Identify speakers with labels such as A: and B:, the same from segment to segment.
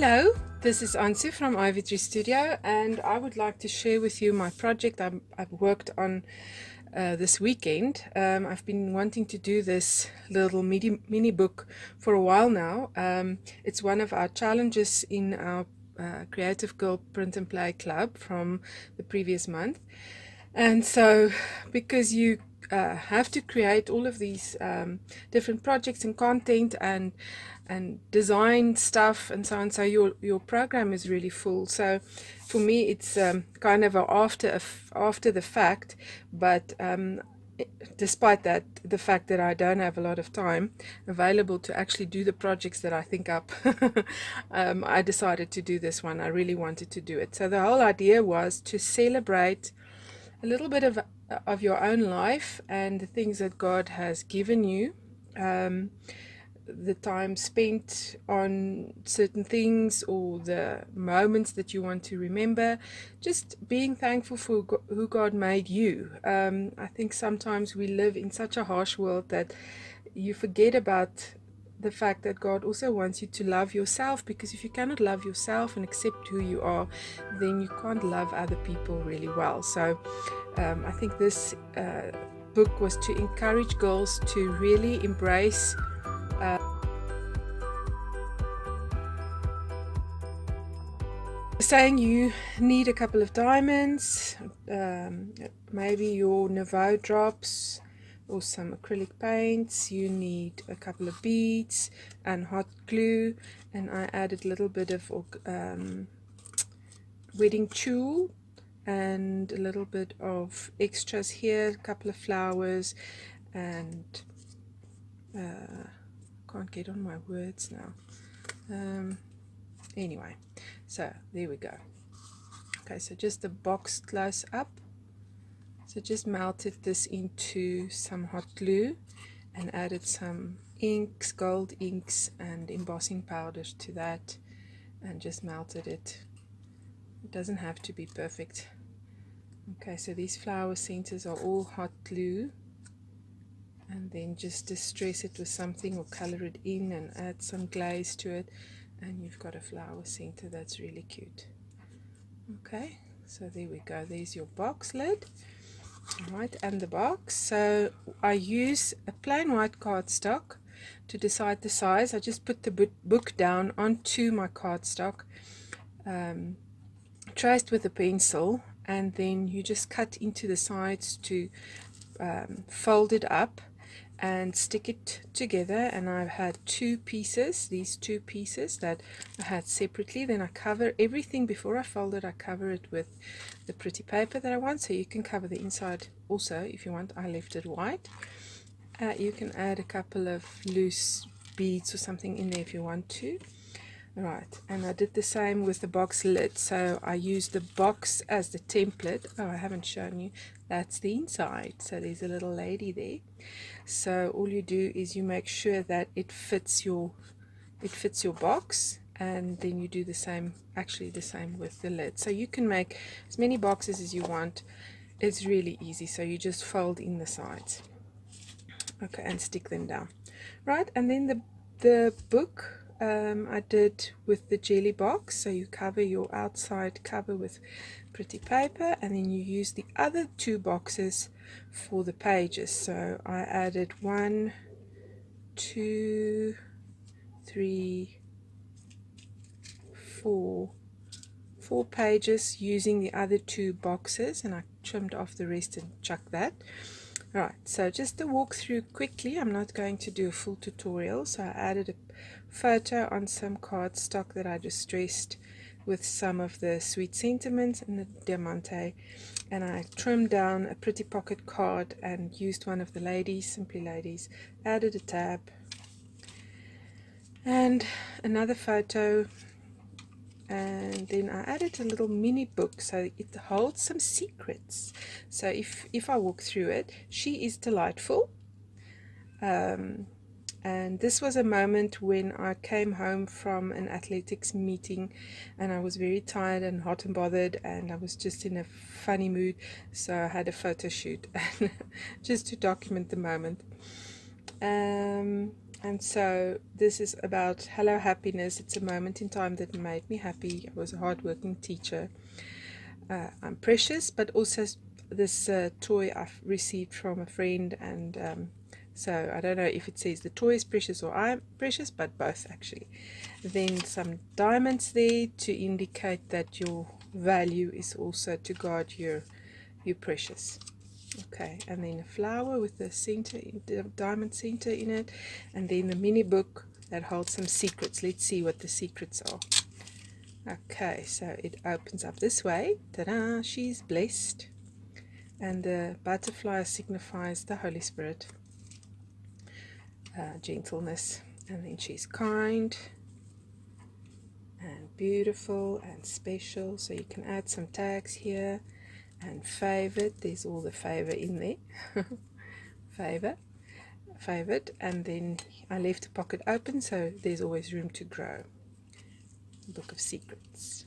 A: Hello, this is Ansu from Ivytree Studio, and I would like to share with you my project I've worked on this weekend. I've been wanting to do this little mini book for a while now. It's one of our challenges in our Creative Girl Print and Play Club from the previous month. And so, because you have to create all of these different projects and content and design stuff and so on, so your program is really full. So for me it's kind of after the fact, but despite that, the fact that I don't have a lot of time available to actually do the projects that I think up, I decided to do this one. I really wanted to do it. So the whole idea was to celebrate a little bit of your own life and the things that God has given you, the time spent on certain things or the moments that you want to remember, just being thankful for who God made you. I think sometimes we live in such a harsh world that you forget about the fact that God also wants you to love yourself, because if you cannot love yourself and accept who you are, then you can't love other people really well. So I think this book was to encourage girls to really embrace saying you need a couple of diamonds, maybe your Nouveau drops or some acrylic paints. You need a couple of beads and hot glue, and I added a little bit of wedding tulle and a little bit of extras here, a couple of flowers, and can't get on my words now. Anyway, so there we go. Okay, so just the box close up. So just melted this into some hot glue and added some inks, gold inks and embossing powders to that, and just melted it. It doesn't have to be perfect. Okay, so these flower centers are all hot glue, and then just distress it with something or color it in and add some glaze to it, and you've got a flower center that's really cute. Okay, so there we go. There's your box lid. Alright, and the box. So I use a plain white cardstock to decide the size. I just put the book down onto my cardstock, traced with a pencil, and then you just cut into the sides to fold it up and stick it together. And I've had two pieces, these two pieces that I had separately. Then I cover everything before I fold it. I cover it with the pretty paper that I want, so you can cover the inside also if you want. I left it white. You can add a couple of loose beads or something in there if you want to. Right, and I did the same with the box lid. So I used the box as the template. Oh, I haven't shown you. That's the inside. So there's a little lady there. So all you do is you make sure that it fits your box, and then you do the same, actually the same with the lid. So you can make as many boxes as you want. It's really easy. So you just fold in the sides. Okay, and stick them down. Right, and then the book I did with the jelly box. So you cover your outside cover with pretty paper, and then you use the other two boxes for the pages. So I added 1, 2, 3, 4 pages using the other two boxes, and I trimmed off the rest and chucked that. Right, so just to walk through quickly, I'm not going to do a full tutorial. So I added a photo on some cardstock that I distressed with some of the sweet sentiments and the diamante, and I trimmed down a pretty pocket card and used one of the ladies, Simply Ladies, added a tab and another photo, and then I added a little mini book so it holds some secrets. So if I walk through it, she is delightful. And this was a moment when I came home from an athletics meeting, and I was very tired and hot and bothered, and I was just in a funny mood, so I had a photo shoot just to document the moment. And so this is about hello happiness. It's a moment in time that made me happy. I was a hardworking teacher. I'm precious, but also this toy I've received from a friend, and so I don't know if it says the toy is precious or I'm precious, but both actually. Then some diamonds there to indicate that your value is also to God you're precious. Okay, and then a flower with the center, the diamond center in it, and then the mini book that holds some secrets. Let's see what the secrets are. Okay, so it opens up this way. Ta-da! She's blessed, and the butterfly signifies the Holy Spirit, gentleness, and then she's kind and beautiful and special. So you can add some tags here. And favored, there's all the favor in there. Favored, and then I left the pocket open, so there's always room to grow. Book of Secrets.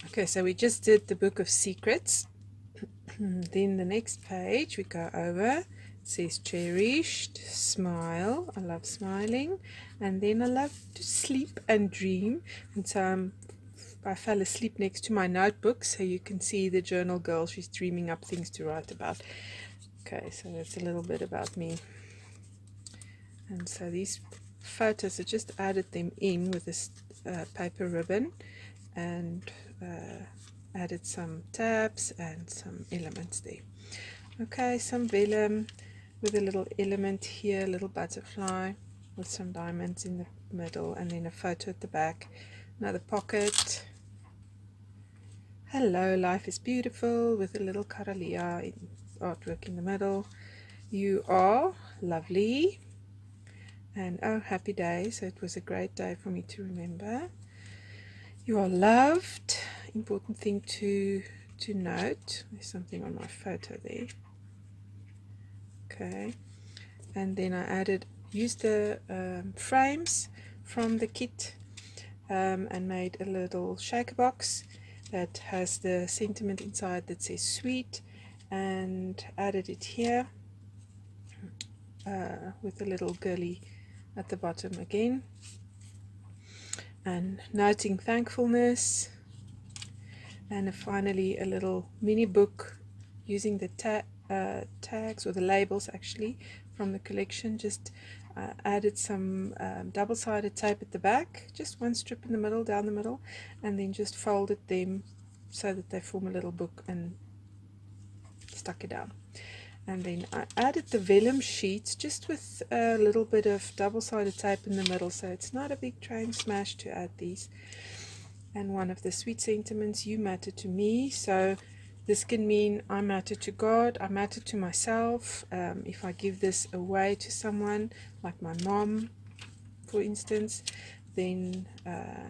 A: Okay, so we just did the Book of Secrets. Then the next page we go over. It says cherished, smile. I love smiling, and then I love to sleep and dream. And so I fell asleep next to my notebook, so you can see the journal girl. She's dreaming up things to write about. Okay, so that's a little bit about me. And so these photos, I just added them in with this paper ribbon, and added some tabs and some elements there. Okay, some vellum with a little element here, a little butterfly with some diamonds in the middle, and then a photo at the back. Another pocket. Hello, life is beautiful, with a little Karalia artwork in the middle. You are lovely, and oh, happy day. So it was a great day for me to remember. You are loved. Important thing to note. There's something on my photo there. Okay, and then I used the frames from the kit, and made a little shaker box that has the sentiment inside that says sweet, and added it here with a little girly at the bottom again, and noting thankfulness, and finally a little mini book using the tags, or the labels actually, from the collection. Just added some double-sided tape at the back, just one strip in the middle, down the middle, and then just folded them so that they form a little book, and stuck it down. And then I added the vellum sheets just with a little bit of double-sided tape in the middle, so it's not a big train smash to add these. And one of the sweet sentiments, you matter to me. So this can mean I matter to God, I matter to myself. If I give this away to someone, like my mom, for instance, then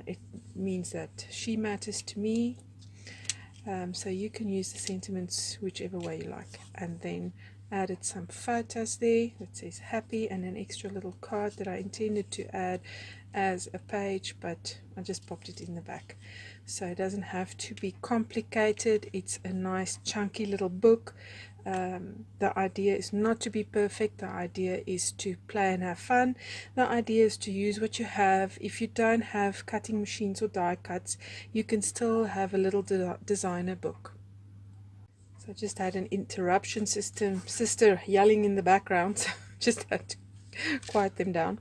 A: it means that she matters to me. So you can use the sentiments whichever way you like. And then added some photos there that says happy, and an extra little card that I intended to add as a page, but I just popped it in the back. So it doesn't have to be complicated. It's a nice chunky little book. The idea is not to be perfect. The idea is to play and have fun. The idea is to use what you have. If you don't have cutting machines or die cuts, you can still have a little designer book. So I just had an interruption sister yelling in the background, so just had to quiet them down.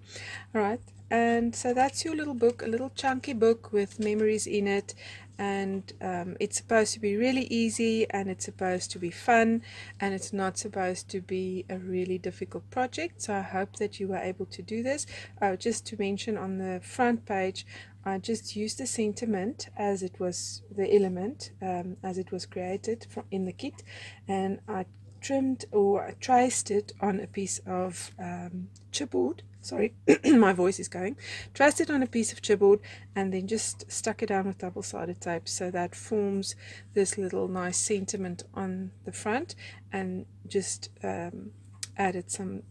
A: All right, and so that's your little book, a little chunky book with memories in it, and it's supposed to be really easy, and it's supposed to be fun, and it's not supposed to be a really difficult project. So I hope that you were able to do this. Just to mention, on the front page, I just used the sentiment as it was, the element as it was created in the kit, and I trimmed or traced it on a piece of chipboard. Sorry, my voice is going. Traced it on a piece of chipboard, and then just stuck it down with double-sided tape, so that forms this little nice sentiment on the front, and just added some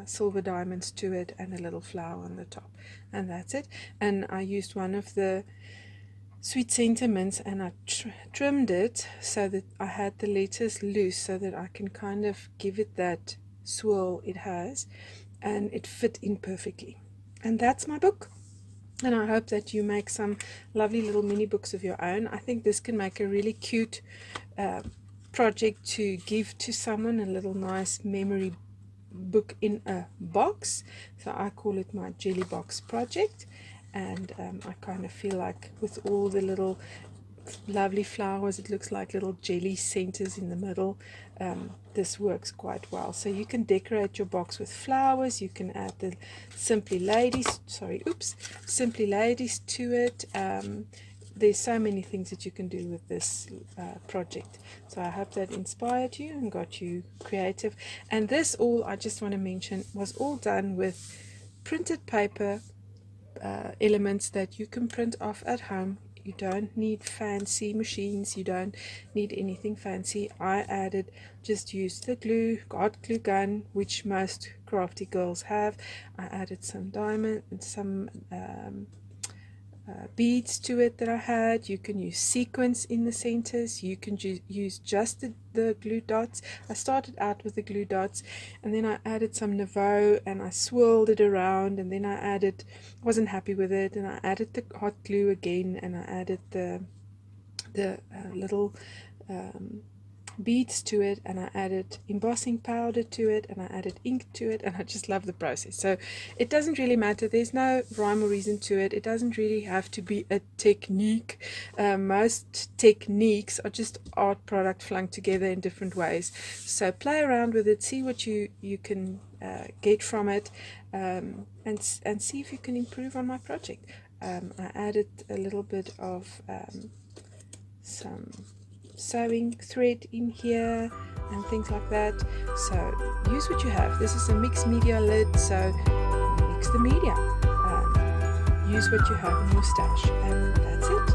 A: silver diamonds to it, and a little flower on the top, and that's it. And I used one of the sweet sentiments, and I trimmed it so that I had the letters loose, so that I can kind of give it that swirl it has, and it fit in perfectly. And that's my book. And I hope that you make some lovely little mini books of your own. I think this can make a really cute project to give to someone, a little nice memory book in a box. So I call it my jelly box project. And I kind of feel like with all the little lovely flowers, it looks like little jelly centers in the middle. This works quite well. So you can decorate your box with flowers. You can add the Simply Ladies to it. There's so many things that you can do with this project. So I hope that inspired you and got you creative. And this all, I just want to mention, was all done with printed paper elements that you can print off at home. You don't need fancy machines, you don't need anything fancy. I just used the hot glue gun, which most crafty girls have. I added some diamond and some beads to it that I had. You can use sequins in the centers. You can use just the glue dots. I started out with the glue dots, and then I added some Nouveau and I swirled it around, and then wasn't happy with it, and I added the hot glue again, and I added the little beads to it, and I added embossing powder to it, and I added ink to it, and I just love the process. So it doesn't really matter, there's no rhyme or reason to it. It doesn't really have to be a technique. Most techniques are just art product flung together in different ways. So play around with it, see what you can get from it, and see if you can improve on my project. I added a little bit of some sewing thread in here and things like that. So use what you have. This is a mixed media lid, so mix the media. Use what you have in your stash, and that's it.